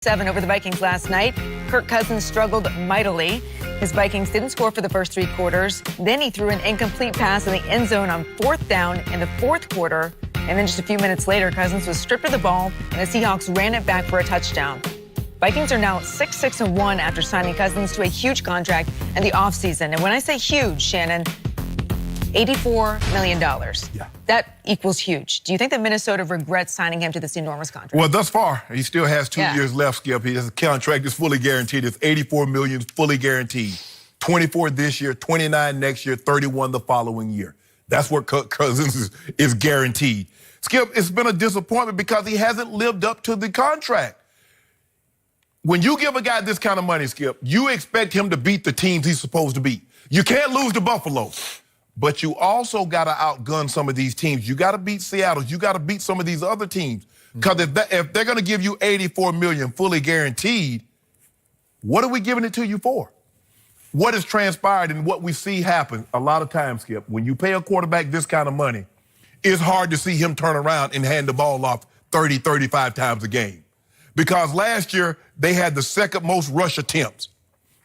7 over the Vikings last night. Kirk Cousins struggled mightily. His Vikings didn't score for the first 3 quarters. Then he threw an incomplete pass in the end zone on 4th down in the 4th quarter. And then just a few minutes later, Cousins was stripped of the ball, and the Seahawks ran it back for a touchdown. Vikings are now 6-6-1 after signing Cousins to a huge contract in the offseason. And when I say huge, Shannon, $84 million. Yeah. That equals huge. Do you think that Minnesota regrets signing him to this enormous contract? Well, thus far, he still has 2 years left, Skip. His contract is fully guaranteed. It's $84 million fully guaranteed. 24 this year, 29 next year, 31 the following year. That's what Kirk Cousins is guaranteed. Skip, it's been a disappointment because he hasn't lived up to the contract. When you give a guy this kind of money, Skip, you expect him to beat the teams he's supposed to beat. You can't lose to Buffalo. But you also got to outgun some of these teams. You got to beat Seattle. You got to beat some of these other teams. Because if they're going to give you $84 million fully guaranteed, what are we giving it to you for? What has transpired and what we see happen a lot of times, Skip, when you pay a quarterback this kind of money, it's hard to see him turn around and hand the ball off 30, 35 times a game. Because last year, they had the second most rush attempts.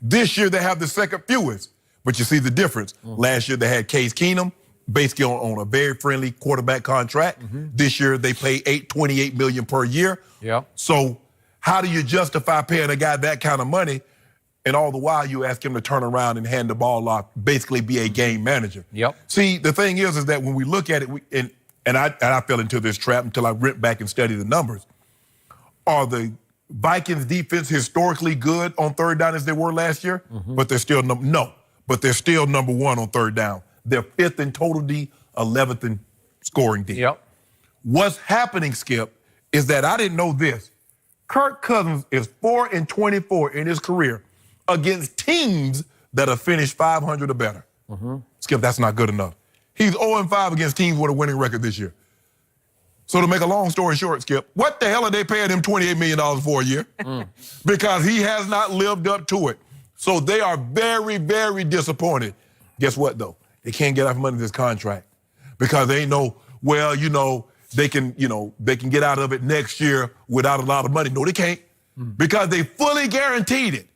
This year, they have the second fewest. But you see the difference. Last year, they had Case Keenum, basically on a very friendly quarterback contract. This year, they pay $28 million per year. Yeah. So how do you justify paying a guy that kind of money, and all the while you ask him to turn around and hand the ball off, basically be a game manager? Yep. See, the thing is that when we look at it, and I fell into this trap until I went back and studied the numbers. Are the Vikings defense historically good on third down as they were last year? But they're still no. But they're still number 1 on third down. They're 5th in total D, 11th in scoring D. Yep. What's happening, Skip, is that I didn't know this. Kirk Cousins is 4-24 in his career against teams that have finished 500 or better. Skip, that's not good enough. He's 0-5 against teams with a winning record this year. So to make a long story short, Skip, what the hell are they paying him $28 million for a year? Because he has not lived up to it. So they are very, very disappointed. Guess what, though? They can't get enough money in this contract because they know, well, they can get out of it next year without a lot of money. No, they can't because they fully guaranteed it.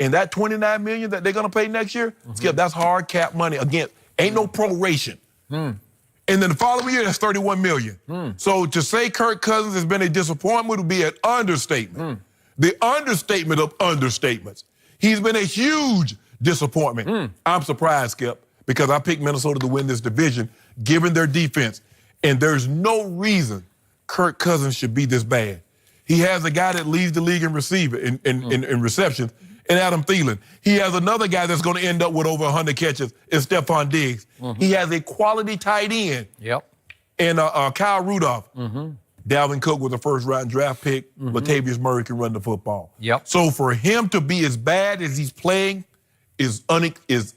And that $29 million that they're going to pay next year, Skip, that's hard cap money. Again, ain't no proration. And then the following year, that's $31 million. So to say Kirk Cousins has been a disappointment would be an understatement. The understatement of understatements. He's been a huge disappointment. I'm surprised, Skip, because I picked Minnesota to win this division, given their defense. And there's no reason Kirk Cousins should be this bad. He has a guy that leads the league in receptions, and Adam Thielen. He has another guy that's going to end up with over 100 catches, is Stephon Diggs. He has a quality tight end. Yep. And Kyle Rudolph. Dalvin Cook was a first-round draft pick. Latavius Murray can run the football. Yep. So for him to be as bad as he's playing is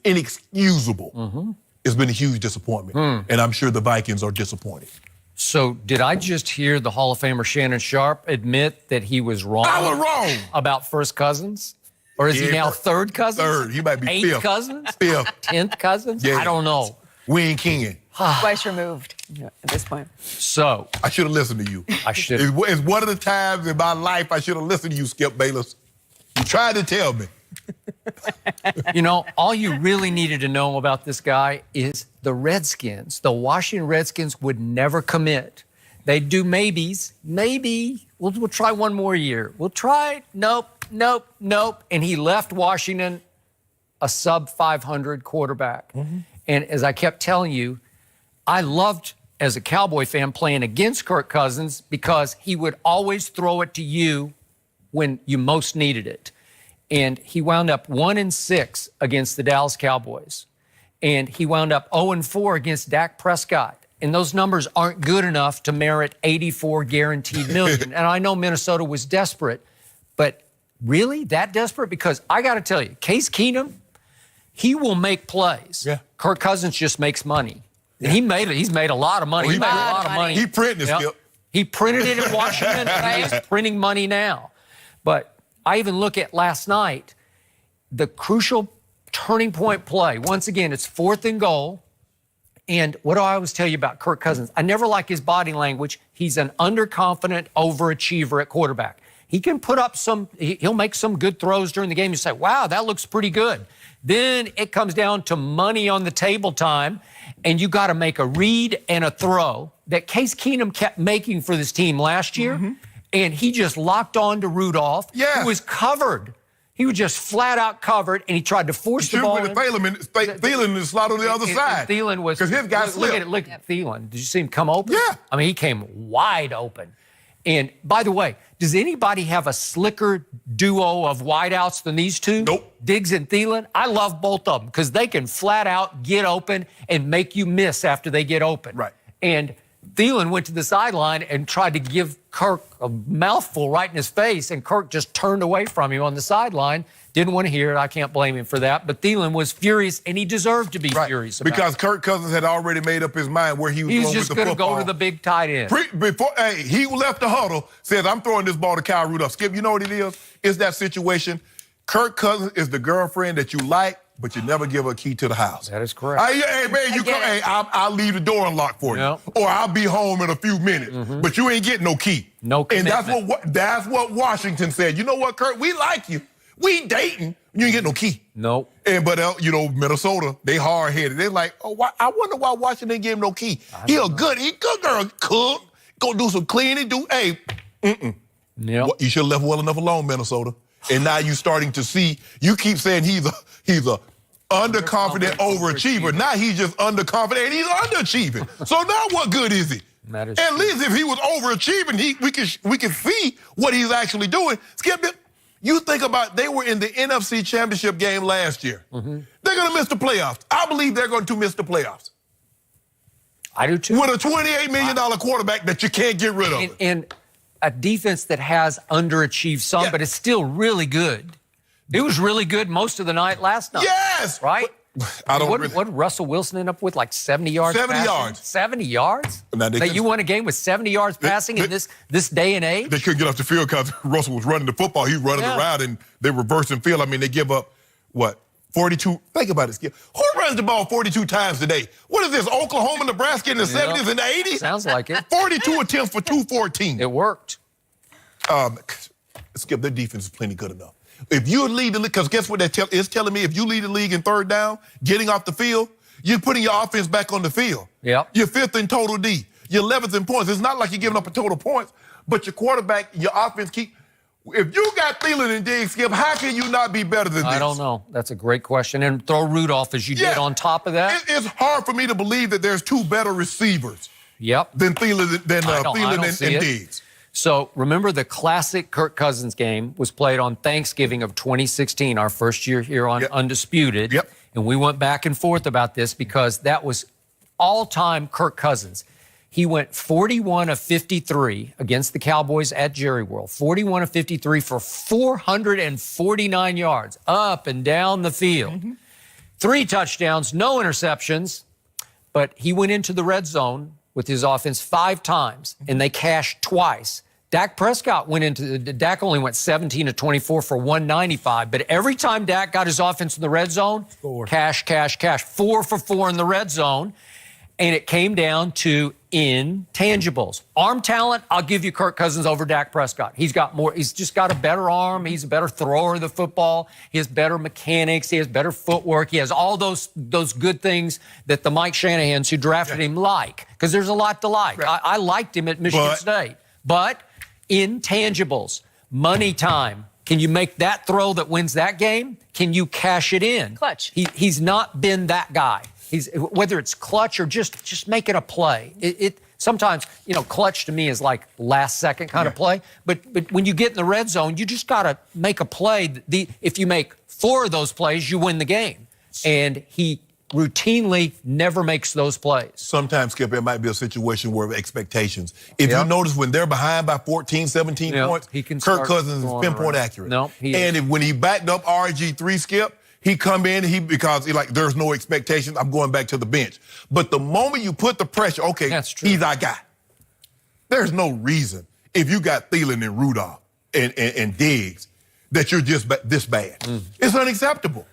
inexcusable. It's been a huge disappointment. And I'm sure the Vikings are disappointed. So did I just hear the Hall of Famer Shannon Sharpe admit that he was wrong? I was wrong. About first cousins? Or is he now third cousins? Third. He might be 8th fifth. cousins? 5th. 10th cousins? Yeah. I don't know. We ain't king. Twice removed at this point. So I should have listened to you. I should. It's one of the times in my life I should have listened to you, Skip Bayless. You tried to tell me. All you really needed to know about this guy is the Redskins. The Washington Redskins would never commit. They'd do maybes. Maybe. We'll try one more year. We'll try. Nope. And he left Washington a sub-500 quarterback. And as I kept telling you, I loved, as a Cowboy fan, playing against Kirk Cousins because he would always throw it to you when you most needed it. And he wound up 1-6 against the Dallas Cowboys. And he wound up 0-4 against Dak Prescott. And those numbers aren't good enough to merit $84 guaranteed million. And I know Minnesota was desperate, but really that desperate? Because I got to tell you, Case Keenum, he will make plays. Yeah. Kirk Cousins just makes money. And he's made a lot of money. Oh, he made a lot of money. He printed it, Skip. He printed it at Washington, and he's printing money now. But I even look at last night, the crucial turning point play. Once again, it's 4th and goal. And what do I always tell you about Kirk Cousins? I never like his body language. He's an underconfident overachiever at quarterback. He can put up he'll make some good throws during the game. You say, wow, that looks pretty good. Then it comes down to money on the table time, and you got to make a read and a throw that Case Keenum kept making for this team last year, and he just locked on to Rudolph. Yeah. Who was covered. He was just flat out covered, and he tried to force the ball. Thielen is slot on the other side. Thielen was because his guy slipped. Look at Thielen. Did you see him come open? Yeah. I mean, he came wide open. And by the way, does anybody have a slicker duo of wideouts than these two? Nope. Diggs and Thielen? I love both of them because they can flat out get open and make you miss after they get open. Right. And Thielen went to the sideline and tried to give Kirk a mouthful right in his face, and Kirk just turned away from him on the sideline. Didn't want to hear it. I can't blame him for that. But Thielen was furious, and he deserved to be furious about because it. Kirk Cousins had already made up his mind where he was going with the football. He was just going to go to the big tight end. He left the huddle, says, I'm throwing this ball to Kyle Rudolph. Skip, you know what it is? It's that situation. Kirk Cousins is the girlfriend that you like, but you never give her a key to the house. That is correct. Hey, man, I'll leave the door unlocked for you. Yep. Or I'll be home in a few minutes. But you ain't getting no key. No commitment. And that's what Washington said. You know what, Kirk? We like you. We dating. You ain't get no key. Nope. But Minnesota, they hard-headed. They're like, I wonder why Washington didn't give him no key. He good girl, cook, go do some cleaning, Yep. You should have left well enough alone, Minnesota. And now you're starting to see, you keep saying he's a underconfident overachiever. Now he's just underconfident and he's underachieving. So now what good is he? That is At true. least if he was overachieving, we can see what he's actually doing. Skip it. You think about, they were in the NFC Championship game last year. They're going to miss the playoffs. I believe they're going to miss the playoffs. I do too. With a $28 million quarterback that you can't get rid of. And a defense that has underachieved some, but it's still really good. It was really good most of the night last night. Yes! Right? I don't what really... did Russell Wilson end up with, like 70 yards 70 passing? yards. 70 yards? Now, that you won a game with 70 yards passing in this day and age? They couldn't get off the field because Russell was running the football. He was running around, and they reversing field. I mean, they give up, 42? Think about it, Skip. Who runs the ball 42 times today? What is this, Oklahoma, Nebraska in the 70s and the 80s? Sounds like it. 42 attempts for 214. It worked. Skip, their defense is plenty good enough. If you lead the league, because guess what it's telling me? If you lead the league in third down, getting off the field, you're putting your offense back on the field. Yep. You're fifth in total D. You're 11th in points. It's not like you're giving up a total points, but your quarterback, your offense If you got Thielen and Diggs, Skip, how can you not be better than this? I don't know. That's a great question. And throw Rudolph as you did on top of that. It's hard for me to believe that there's two better receivers than Thielen and Diggs. So remember, the classic Kirk Cousins game was played on Thanksgiving of 2016, our first year here on Undisputed. Yep. And we went back and forth about this because that was all-time Kirk Cousins. He went 41 of 53 against the Cowboys at Jerry World. 41 of 53 for 449 yards up and down the field. 3 touchdowns, no interceptions. But he went into the red zone with his offense 5 times, and they cashed twice. Dak only went 17 of 24 for 195. But every time Dak got his offense in the red zone, cash. 4 for 4 in the red zone. And it came down to intangibles. Arm talent, I'll give you Kirk Cousins over Dak Prescott. He's just got a better arm. He's a better thrower of the football. He has better mechanics. He has better footwork. He has all those good things that the Mike Shanahans who drafted him like, because there's a lot to like. Right. I liked him at Michigan State. But intangibles, money time. Can you make that throw that wins that game? Can you cash it in? Clutch. He's not been that guy. Whether it's clutch or just making a play. Sometimes, clutch to me is like last second kind of play. But when you get in the red zone, you just got to make a play. If you make 4 of those plays, you win the game. And he routinely never makes those plays. Sometimes, Skip, it might be a situation where expectations. If you notice when they're behind by 14, 17 points, Kirk Cousins is pinpoint accurate. When he backed up RG3, Skip, he come in, because there's no expectations. I'm going back to the bench. But the moment you put the pressure, he's our guy. There's no reason, if you got Thielen and Rudolph and Diggs, that you're just this bad. It's unacceptable.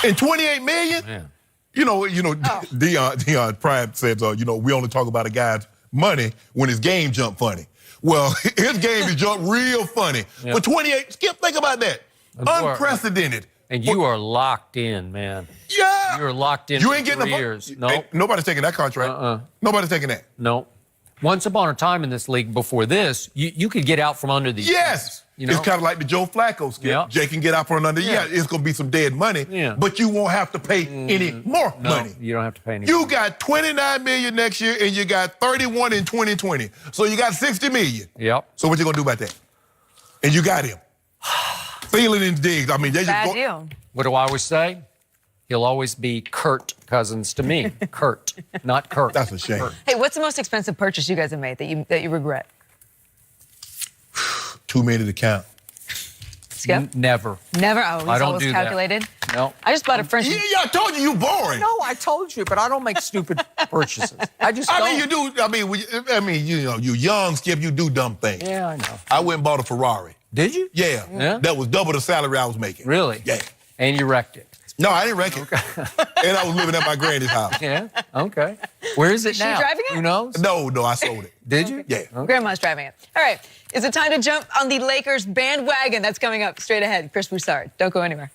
And $28 million, Deion Prime says, we only talk about a guy's money when his game jump funny. Well, his game is just real funny. Yeah. For 28, Skip, think about that. Unprecedented. And you are locked in, man. Yeah. You're locked in You for ain't getting 3 a years. Hey, No, nobody's taking that contract. Nobody's taking that. no. Once upon a time in this league before this, you could get out from under these. Yes. You know? It's kind of like the Joe Flacco skip. Yeah. Jay can get out from under. Yeah, it's going to be some dead money, but you won't have to pay any more money. You don't have to pay any You more. got $29 million next year, and you got 31 in 2020. So you got $60 million. Yep. So what you going to do about that? And you got him. Thielen and Diggs. I mean, they just Bad go. deal. What do I always say? He'll always be Kirk Cousins to me. Kurt, not Kirk. That's a shame. Kurt. Hey, what's the most expensive purchase you guys have made that you regret? Too many to count. Skip? Never. Never. Oh, it's I don't always do that. calculated. No. I just bought a French. Yeah, I told you boring. No, I told you, but I don't make stupid purchases. I just don't. I mean, you do. I mean, you know, you young, Skip, you do dumb things. Yeah, I know. I went and bought a Ferrari. Did you? Yeah. That was double the salary I was making. Really? Yeah. And you wrecked it. No, I didn't wreck it. And I was living at my granny's house. Yeah. Okay. Where is it Is she now? driving it? Who knows? No, I sold it. Did you? Yeah. Grandma's driving it. All right. Is it time to jump on the Lakers bandwagon? That's coming up straight ahead. Chris Broussard. Don't go anywhere.